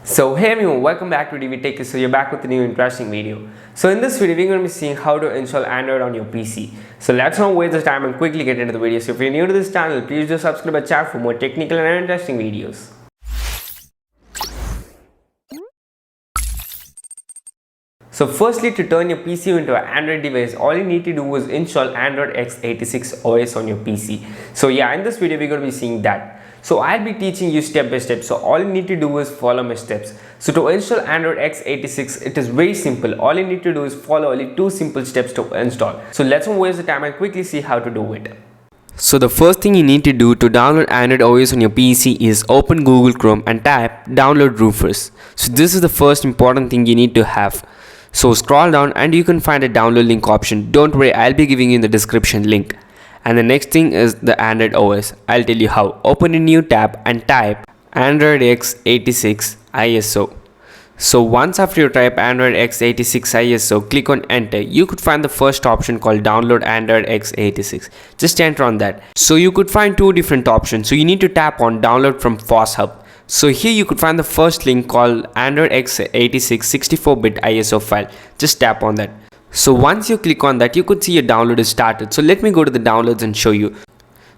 So hey everyone, welcome back to DV Tech. So you're back with a new interesting video. So in this video, we're going to be seeing how to install Android on your PC. So let's not waste the time and quickly get into the video. So if you're new to this channel, please do subscribe our channel for more technical and interesting videos. So firstly, to turn your PC into an Android device, all you need to do is install Android x86 OS on your PC. So yeah, in this video, we're going to be seeing that. So I'll be teaching you step by step. So all you need to do is follow my steps. So to install Android x86, it is very simple. All you need to do is follow only two simple steps to install. So let's not waste the time and quickly see how to do it. So the first thing you need to do to download Android OS on your PC is open Google Chrome and type download Rufus. So this is the first important thing you need to have. So scroll down and you can find a download link option. Don't worry, I'll be giving you in the description link. And the next thing is the Android OS. I'll tell you how. Open a new tab and type Android x86 ISO. So once after you type Android x86 ISO, click on enter. You could find the first option called download Android x86. Just enter on that. So you could find two different options. So you need to tap on download from FOSS-Hub. So here you could find the first link called Android x86 64-bit ISO file. Just tap on that. So once you click on that, you could see your download is started. So let me go to the downloads and show you.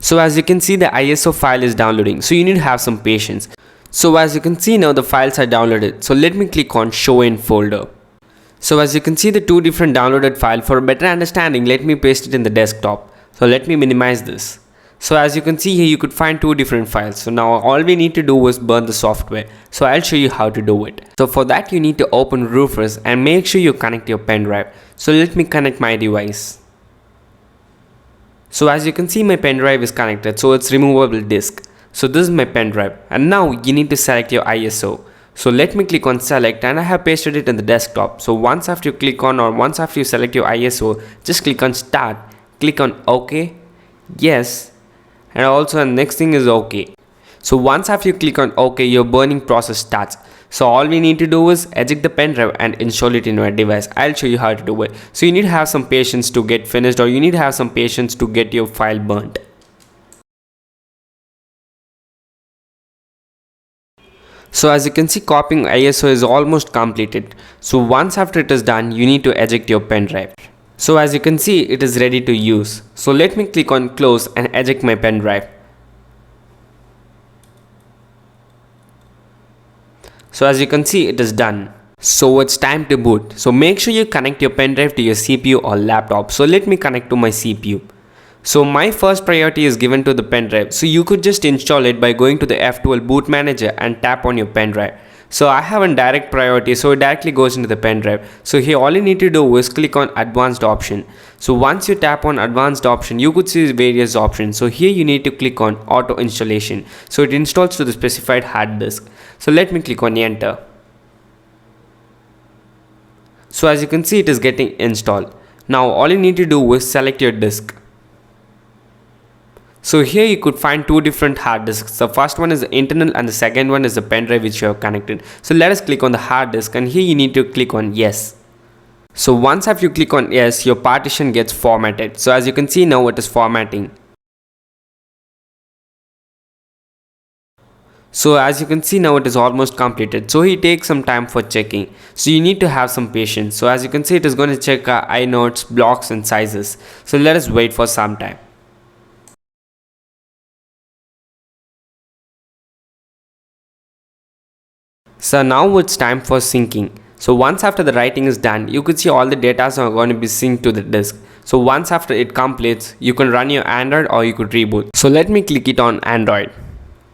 So as you can see, the ISO file is downloading. So you need to have some patience. So as you can see now, the files are downloaded. So let me click on show in folder. So as you can see the two different downloaded files. For a better understanding, let me paste it in the desktop. So let me minimize this. So as you can see here, you could find two different files. So now all we need to do is burn the software. So I'll show you how to do it. So for that you need to open Rufus and make sure you connect your pen drive. So let me connect my device. So as you can see, my pen drive is connected. So it's removable disk. So this is my pen drive. And now you need to select your ISO. So let me click on select and I have pasted it in the desktop. So once after you click on or once after you select your ISO, just click on start. Click on OK. Yes. And also the next thing is OK. So once after you click on OK, your burning process starts. So all we need to do is eject the pen drive and install it in your device. I'll show you how to do it. So you need to have some patience to get finished, or you need to have some patience to get your file burnt. So as you can see, copying ISO is almost completed. So once after it is done, you need to eject your pen drive. So as you can see, it is ready to use. So let me click on close and eject my pen drive. So as you can see, it is done. So it's time to boot. So make sure you connect your pen drive to your CPU or laptop. So let me connect to my CPU. So my first priority is given to the pen drive. So you could just install it by going to the F12 boot manager and tap on your pen drive. So I have a direct priority, so it directly goes into the pen drive. So here all you need to do is click on advanced option. So once you tap on advanced option, you could see various options. So here you need to click on auto installation. So it installs to the specified hard disk. So let me click on enter. So as you can see, it is getting installed. Now all you need to do is select your disk. So here you could find two different hard disks. The first one is the internal and the second one is the pen drive which you have connected. So let us click on the hard disk and here you need to click on yes. So once after you click on yes, your partition gets formatted. So as you can see now, it is formatting. So as you can see now, it is almost completed. So it takes some time for checking. So you need to have some patience. So as you can see, it is going to check inodes, blocks and sizes. So let us wait for some time. So now it's time for syncing. So once after the writing is done, you could see all the data are going to be synced to the disk. So once after it completes, you can run your Android or you could reboot. So let me click it on Android.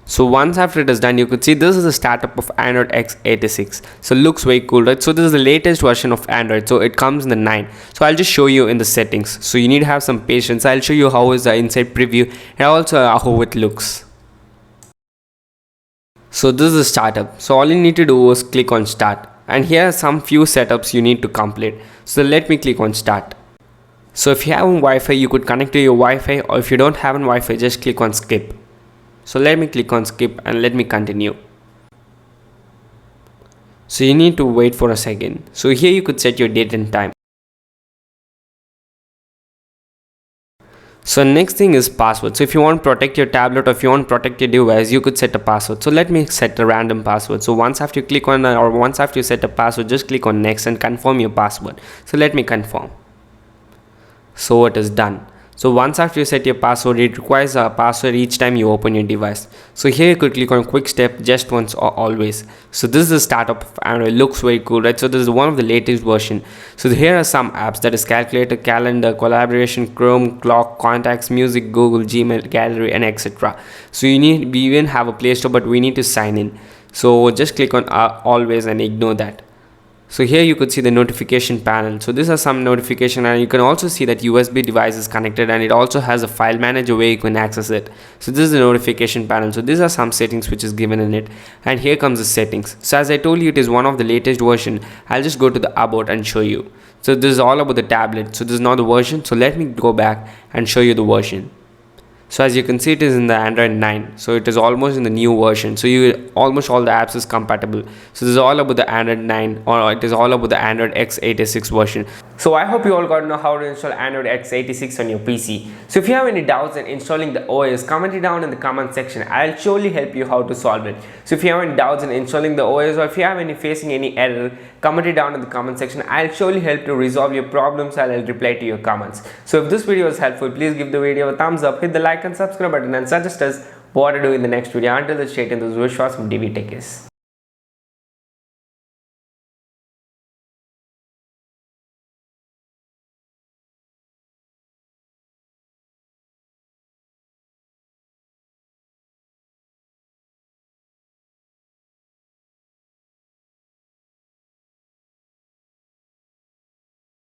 So once after it is done, you could see this is the startup of Android x86. So looks very cool, right? So this is the latest version of Android. So it comes in the 9. So I'll just show you in the settings. So you need to have some patience. I'll show you how is the inside preview and also how it looks. So this is the startup. So all you need to do is click on start. And here are some few setups you need to complete. So let me click on start. So if you have Wi-Fi, you could connect to your Wi-Fi, or if you don't have Wi-Fi, just click on skip. So let me click on skip and let me continue. So you need to wait for a second. So here you could set your date and time. So next thing is password. So if you want to protect your tablet or if you want to protect your device, you could set a password. So let me set a random password. So once after you click on or once after you set a password, just click on next and confirm your password. So let me confirm. So it is done. So once after you set your password, it requires a password each time you open your device. So here you could click on quick step, just once or always. So this is the startup of Android. It looks very cool, right? So this is one of the latest version. So here are some apps, that is calculator, calendar, collaboration, Chrome, clock, contacts, music, Google, Gmail, gallery, and etc. So we even have a Play Store, but we need to sign in. So just click on always and ignore that. So here you could see the notification panel. So these are some notification, and you can also see that USB device is connected, and it also has a file manager where you can access it. So this is the notification panel. So these are some settings which is given in it, and here comes the settings. So as I told you, it is one of the latest version. I'll just go to the about and show you. So this is all about the tablet. So this is not the version. So let me go back and show you the version. So as you can see, it is in the Android 9. So it is almost in the new version. So almost all the apps is compatible. So this is all about the Android 9, or it is all about the Android x86 version. So I hope you all got to know how to install Android x86 on your PC. So if you have any doubts in installing the OS, comment it down in the comment section. I'll surely help you how to solve it. So if you have any doubts in installing the OS, or if you have facing any error, comment it down in the comment section. I'll surely help to resolve your problems. I'll reply to your comments. So if this video was helpful, please give the video a thumbs up, hit the like and subscribe button, and suggest us what to do in the next video. Until then, stay tuned. This is Vishwas from DV Techies.